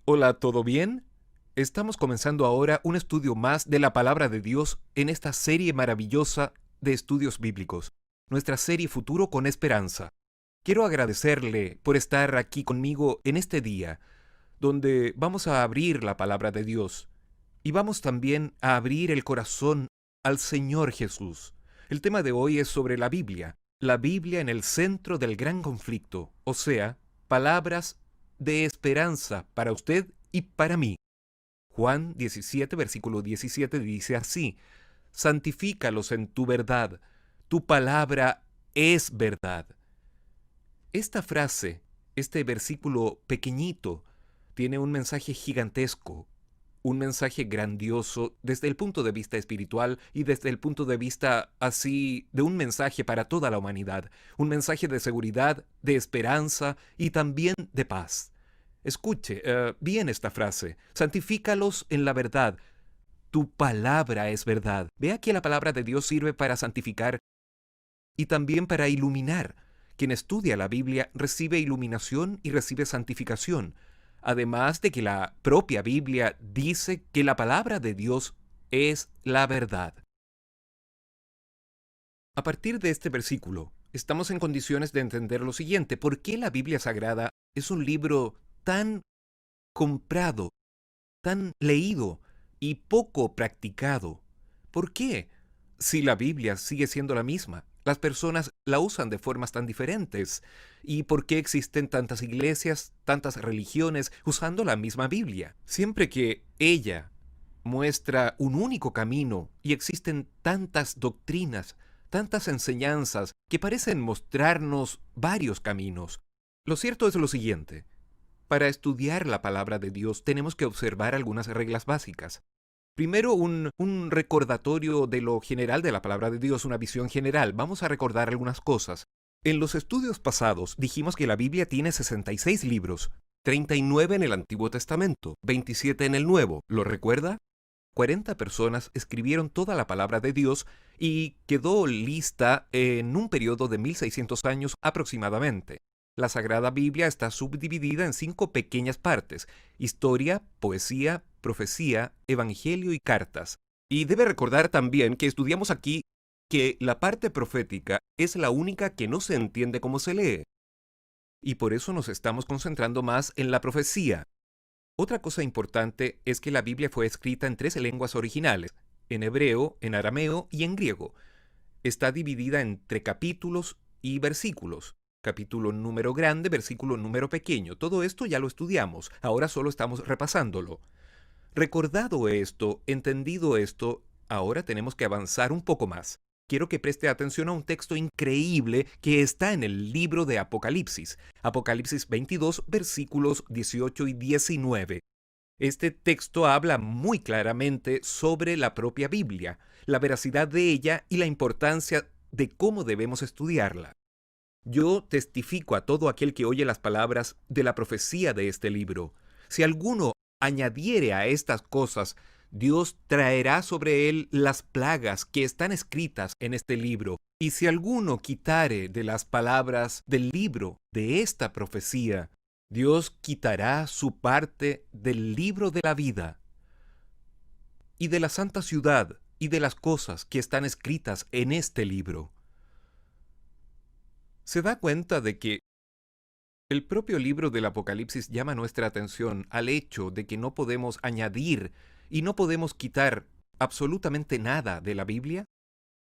Hola, ¿todo bien? Estamos comenzando ahora un estudio más de la palabra de Dios en esta serie maravillosa de estudios bíblicos, nuestra serie Futuro con Esperanza. Quiero agradecerle por estar aquí conmigo en este día, donde vamos a abrir la palabra de Dios y vamos también a abrir el corazón al Señor Jesús. El tema de hoy es sobre la Biblia en el centro del gran conflicto, o sea, palabras de esperanza para usted y para mí. Juan 17, versículo 17 dice así: santifícalos en tu verdad, tu palabra es verdad. Esta frase, este versículo pequeñito, tiene un mensaje gigantesco, un mensaje grandioso desde el punto de vista espiritual y desde el punto de vista así de un mensaje para toda la humanidad, un mensaje de seguridad, de esperanza y también de paz. Escuche bien esta frase: santifícalos en la verdad, tu palabra es verdad. Vea que la palabra de Dios sirve para santificar y también para iluminar. Quien estudia la Biblia recibe iluminación y recibe santificación, además de que la propia Biblia dice que la palabra de Dios es la verdad. A partir de este versículo, estamos en condiciones de entender lo siguiente: ¿por qué la Biblia Sagrada es un libro tan comprado, tan leído y poco practicado? ¿Por qué? Si la Biblia sigue siendo la misma, las personas la usan de formas tan diferentes. ¿Y por qué existen tantas iglesias, tantas religiones usando la misma Biblia? Siempre que ella muestra un único camino y existen tantas doctrinas, tantas enseñanzas que parecen mostrarnos varios caminos. Lo cierto es lo siguiente: para estudiar la palabra de Dios tenemos que observar algunas reglas básicas. Primero, un recordatorio de lo general de la palabra de Dios, una visión general. Vamos a recordar algunas cosas. En los estudios pasados dijimos que la Biblia tiene 66 libros, 39 en el Antiguo Testamento, 27 en el Nuevo. ¿Lo recuerda? 40 personas escribieron toda la palabra de Dios y quedó lista en un periodo de 1600 años aproximadamente. La Sagrada Biblia está subdividida en 5 pequeñas partes: historia, poesía, profecía, evangelio y cartas. Y debe recordar también que estudiamos aquí que la parte profética es la única que no se entiende cómo se lee. Y por eso nos estamos concentrando más en la profecía. Otra cosa importante es que la Biblia fue escrita en 3 lenguas originales: en hebreo, en arameo y en griego. Está dividida entre capítulos y versículos. Capítulo número grande, versículo número pequeño. Todo esto ya lo estudiamos, ahora solo estamos repasándolo. Recordado esto, entendido esto, ahora tenemos que avanzar un poco más. Quiero que preste atención a un texto increíble que está en el libro de Apocalipsis. Apocalipsis 22, versículos 18 y 19. Este texto habla muy claramente sobre la propia Biblia, la veracidad de ella y la importancia de cómo debemos estudiarla. Yo testifico a todo aquel que oye las palabras de la profecía de este libro: si alguno añadiere a estas cosas, Dios traerá sobre él las plagas que están escritas en este libro. Y si alguno quitare de las palabras del libro de esta profecía, Dios quitará su parte del libro de la vida y de la santa ciudad y de las cosas que están escritas en este libro. Se da cuenta de que el propio libro del Apocalipsis llama nuestra atención al hecho de que no podemos añadir y no podemos quitar absolutamente nada de la Biblia.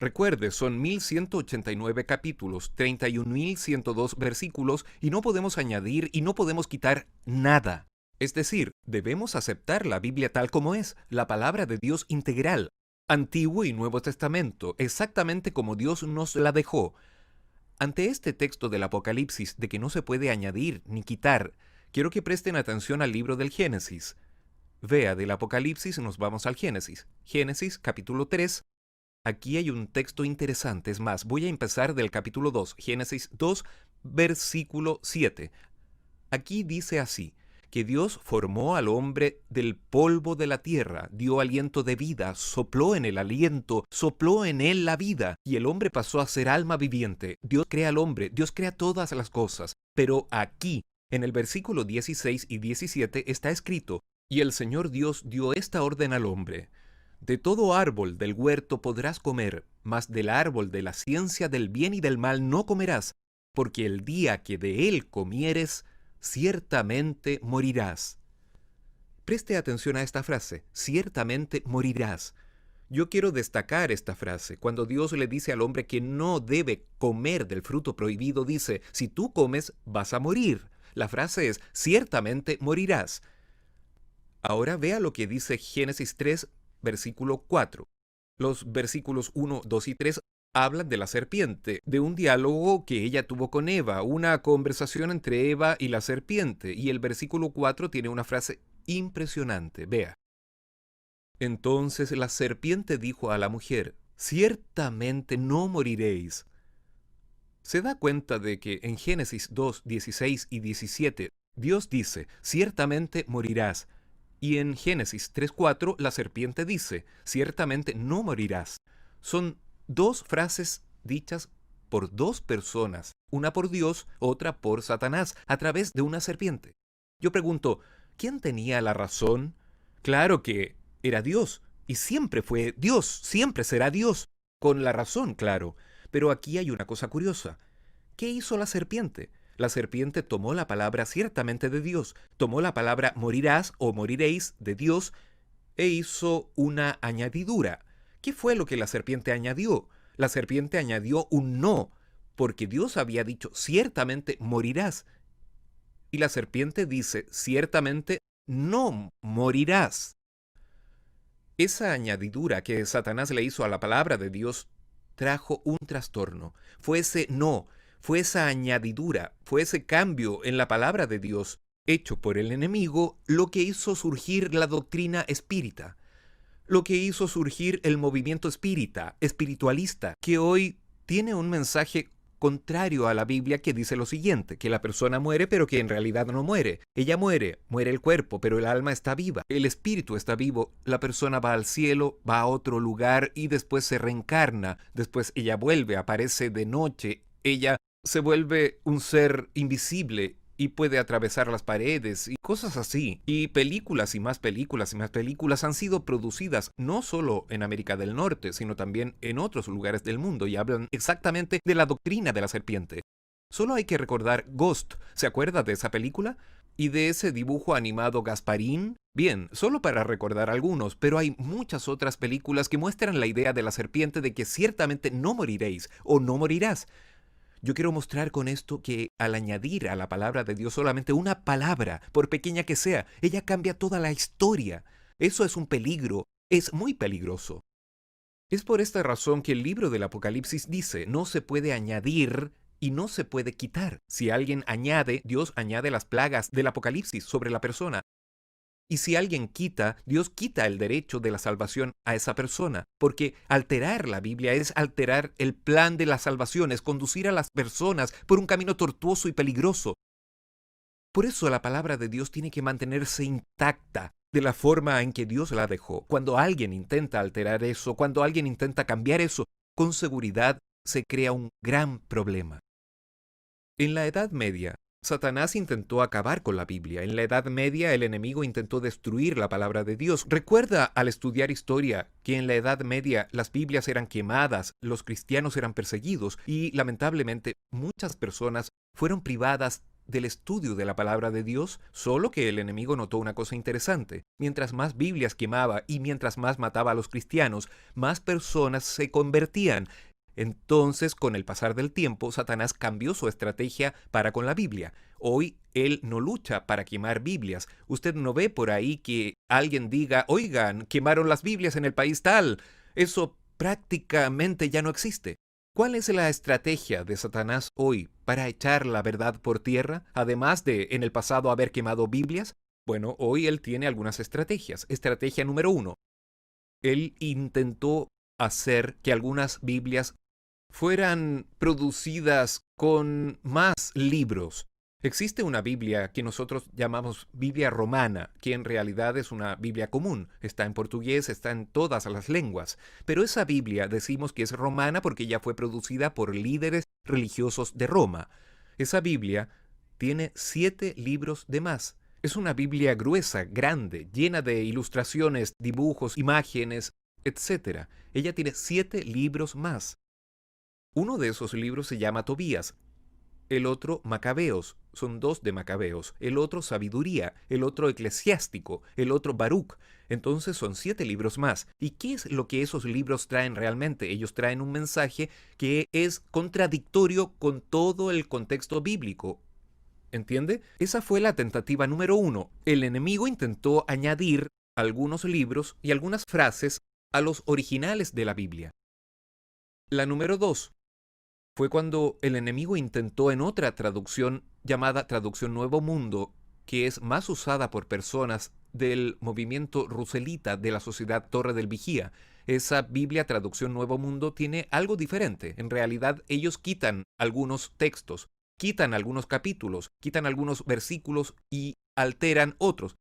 Recuerde, son 1189 capítulos, 31.102 versículos, y no podemos añadir y no podemos quitar nada. Es decir, debemos aceptar la Biblia tal como es, la palabra de Dios integral, Antiguo y Nuevo Testamento, exactamente como Dios nos la dejó. Ante este texto del Apocalipsis de que no se puede añadir ni quitar, quiero que presten atención al libro del Génesis. Vea, del Apocalipsis nos vamos al Génesis. Génesis capítulo 3. Aquí hay un texto interesante. Es más, voy a empezar del capítulo 2, Génesis 2, versículo 7. Aquí dice así: que Dios formó al hombre del polvo de la tierra, dio aliento de vida, sopló en el aliento, sopló en él la vida, y el hombre pasó a ser alma viviente. Dios crea al hombre, Dios crea todas las cosas. Pero aquí, En el versículo 16 y 17 está escrito: «Y el Señor Dios dio esta orden al hombre: de todo árbol del huerto podrás comer, mas del árbol de la ciencia del bien y del mal no comerás, porque el día que de él comieres, ciertamente morirás». Preste atención a esta frase: ciertamente morirás. Yo quiero destacar esta frase. Cuando Dios le dice al hombre que no debe comer del fruto prohibido, dice: si tú comes, vas a morir. La frase es: ciertamente morirás. Ahora vea lo que dice Génesis 3, versículo 4. Los versículos 1, 2 y 3 hablan de la serpiente, de un diálogo que ella tuvo con Eva, una conversación entre Eva y la serpiente. Y el versículo 4 tiene una frase impresionante. Vea: entonces la serpiente dijo a la mujer: ciertamente no moriréis. ¿Se da cuenta de que en Génesis 2, 16 y 17 Dios dice: ciertamente morirás? Y en Génesis 3:4 la serpiente dice: ciertamente no morirás. Son dos frases dichas por dos personas, una por Dios, otra por Satanás, a través de una serpiente. Yo pregunto, ¿quién tenía la razón? Claro que era Dios, y siempre fue Dios, siempre será Dios, con la razón, claro. Pero aquí hay una cosa curiosa. ¿Qué hizo la serpiente? La serpiente tomó la palabra ciertamente de Dios, tomó la palabra morirás o moriréis de Dios e hizo una añadidura. ¿Qué fue lo que la serpiente añadió? La serpiente añadió un no, porque Dios había dicho ciertamente morirás. Y la serpiente dice ciertamente no morirás. Esa añadidura que Satanás le hizo a la palabra de Dios trajo un trastorno. Fue ese no, fue esa añadidura, fue ese cambio en la palabra de Dios hecho por el enemigo lo que hizo surgir la doctrina espírita, lo que hizo surgir el movimiento espiritualista, que hoy tiene un mensaje contrario a la Biblia, que dice lo siguiente: que la persona muere, pero que en realidad no muere. Ella muere, muere el cuerpo, pero el alma está viva, el espíritu está vivo, la persona va al cielo, va a otro lugar y después se reencarna, después ella vuelve, aparece de noche, ella se vuelve un ser invisible y puede atravesar las paredes y cosas así. Y películas y más películas y más películas han sido producidas no solo en América del Norte, sino también en otros lugares del mundo, y hablan exactamente de la doctrina de la serpiente. Solo hay que recordar Ghost. ¿Se acuerda de esa película? ¿Y de ese dibujo animado Gasparín? Bien, solo para recordar algunos, pero hay muchas otras películas que muestran la idea de la serpiente de que ciertamente no moriréis o no morirás. Yo quiero mostrar con esto que al añadir a la palabra de Dios solamente una palabra, por pequeña que sea, ella cambia toda la historia. Eso es un peligro, es muy peligroso. Es por esta razón que el libro del Apocalipsis dice: no se puede añadir y no se puede quitar. Si alguien añade, Dios añade las plagas del Apocalipsis sobre la persona. Y si alguien quita, Dios quita el derecho de la salvación a esa persona, porque alterar la Biblia es alterar el plan de la salvación, es conducir a las personas por un camino tortuoso y peligroso. Por eso la palabra de Dios tiene que mantenerse intacta de la forma en que Dios la dejó. Cuando alguien intenta alterar eso, cuando alguien intenta cambiar eso, con seguridad se crea un gran problema. En la Edad Media, Satanás intentó acabar con la Biblia. En la Edad Media, el enemigo intentó destruir la palabra de Dios. Recuerda al estudiar historia que en la Edad Media las Biblias eran quemadas, los cristianos eran perseguidos y lamentablemente muchas personas fueron privadas del estudio de la palabra de Dios, solo que el enemigo notó una cosa interesante. Mientras más Biblias quemaba y mientras más mataba a los cristianos, más personas se convertían. Entonces, con el pasar del tiempo, Satanás cambió su estrategia para con la Biblia. Hoy él no lucha para quemar Biblias. Usted no ve por ahí que alguien diga: oigan, quemaron las Biblias en el país tal. Eso prácticamente ya no existe. ¿Cuál es la estrategia de Satanás hoy para echar la verdad por tierra, además de en el pasado haber quemado Biblias? Bueno, hoy él tiene algunas estrategias. Estrategia número 1. Él intentó hacer que algunas Biblias fueran producidas con más libros. Existe una Biblia que nosotros llamamos Biblia romana, que en realidad es una Biblia común. Está en portugués, está en todas las lenguas. Pero esa Biblia decimos que es romana porque ya fue producida por líderes religiosos de Roma. Esa Biblia tiene 7 libros de más. Es una Biblia gruesa, grande, llena de ilustraciones, dibujos, imágenes, etc. Ella tiene 7 libros más. Uno de esos libros se llama Tobías, el otro Macabeos, son 2 de Macabeos, el otro Sabiduría, el otro Eclesiástico, el otro Baruch. Entonces son 7 libros más. ¿Y qué es lo que esos libros traen realmente? Ellos traen un mensaje que es contradictorio con todo el contexto bíblico. ¿Entiende? Esa fue la tentativa número 1. El enemigo intentó añadir algunos libros y algunas frases a los originales de la Biblia. La número 2 fue cuando el enemigo intentó en otra traducción llamada Traducción Nuevo Mundo, que es más usada por personas del movimiento ruselita de la Sociedad Torre del Vigía. Esa Biblia Traducción Nuevo Mundo tiene algo diferente. En realidad ellos quitan algunos textos, quitan algunos capítulos, quitan algunos versículos y alteran otros.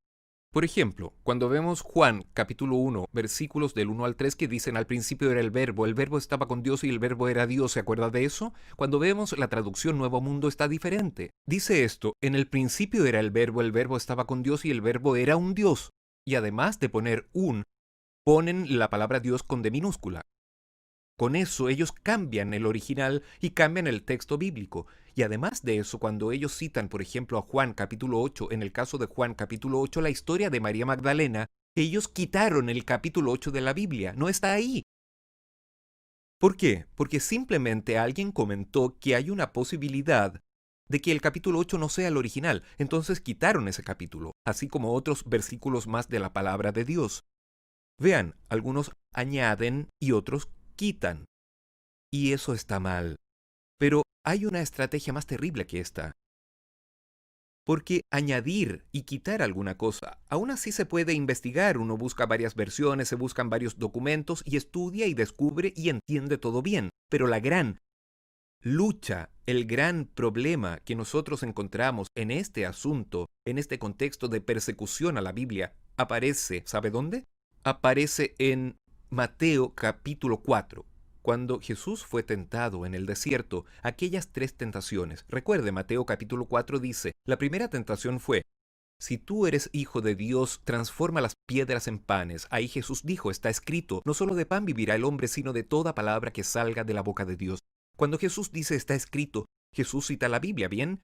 Por ejemplo, cuando vemos Juan capítulo 1, versículos del 1 al 3 que dicen al principio era el verbo estaba con Dios y el verbo era Dios, ¿se acuerda de eso? Cuando vemos la traducción Nuevo Mundo está diferente. Dice esto, en el principio era el verbo estaba con Dios y el verbo era un Dios. Y además de poner ponen la palabra Dios con D minúscula. Con eso ellos cambian el original y cambian el texto bíblico. Y además de eso, cuando ellos citan, por ejemplo, a Juan capítulo 8, en el caso de Juan capítulo 8, la historia de María Magdalena, ellos quitaron el capítulo 8 de la Biblia. No está ahí. ¿Por qué? Porque simplemente alguien comentó que hay una posibilidad de que el capítulo 8 no sea el original. Entonces quitaron ese capítulo, así como otros versículos más de la palabra de Dios. Vean, algunos añaden y otros quitan. Y eso está mal. Pero hay una estrategia más terrible que esta. Porque añadir y quitar alguna cosa, aún así se puede investigar. Uno busca varias versiones, se buscan varios documentos y estudia y descubre y entiende todo bien. Pero la gran lucha, el gran problema que nosotros encontramos en este asunto, en este contexto de persecución a la Biblia, aparece, ¿sabe dónde? Aparece en Mateo capítulo 4. Cuando Jesús fue tentado en el desierto, aquellas 3 tentaciones. Recuerde, Mateo capítulo 4 dice, la primera tentación fue, si tú eres hijo de Dios, transforma las piedras en panes. Ahí Jesús dijo, está escrito, no solo de pan vivirá el hombre, sino de toda palabra que salga de la boca de Dios. Cuando Jesús dice, está escrito, Jesús cita la Biblia, ¿bien?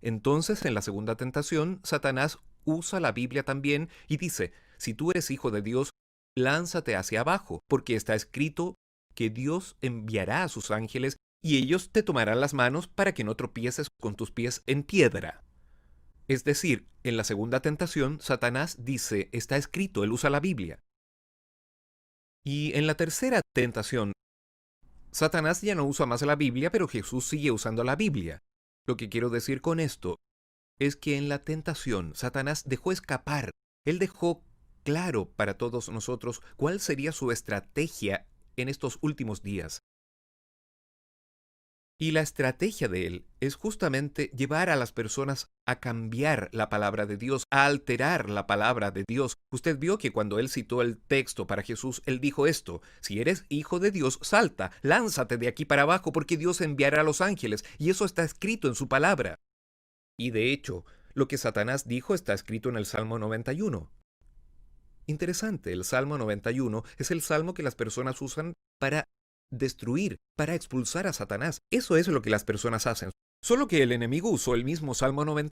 Entonces, en la segunda tentación, Satanás usa la Biblia también y dice, si tú eres hijo de Dios, lánzate hacia abajo, porque está escrito que Dios enviará a sus ángeles y ellos te tomarán las manos para que no tropieces con tus pies en piedra. Es decir, en la segunda tentación, Satanás dice, está escrito, él usa la Biblia. Y en la tercera tentación, Satanás ya no usa más la Biblia, pero Jesús sigue usando la Biblia. Lo que quiero decir con esto es que en la tentación, Satanás dejó escapar, él dejó claro para todos nosotros cuál sería su estrategia en estos últimos días. Y la estrategia de él es justamente llevar a las personas a cambiar la palabra de Dios, a alterar la palabra de Dios. Usted vio que cuando él citó el texto para Jesús, él dijo esto, si eres hijo de Dios, salta, lánzate de aquí para abajo porque Dios enviará a los ángeles, y eso está escrito en su palabra. Y de hecho, lo que Satanás dijo está escrito en el Salmo 91. Interesante, el Salmo 91 es el salmo que las personas usan para destruir, para expulsar a Satanás. Eso es lo que las personas hacen. Solo que el enemigo usó el mismo Salmo 91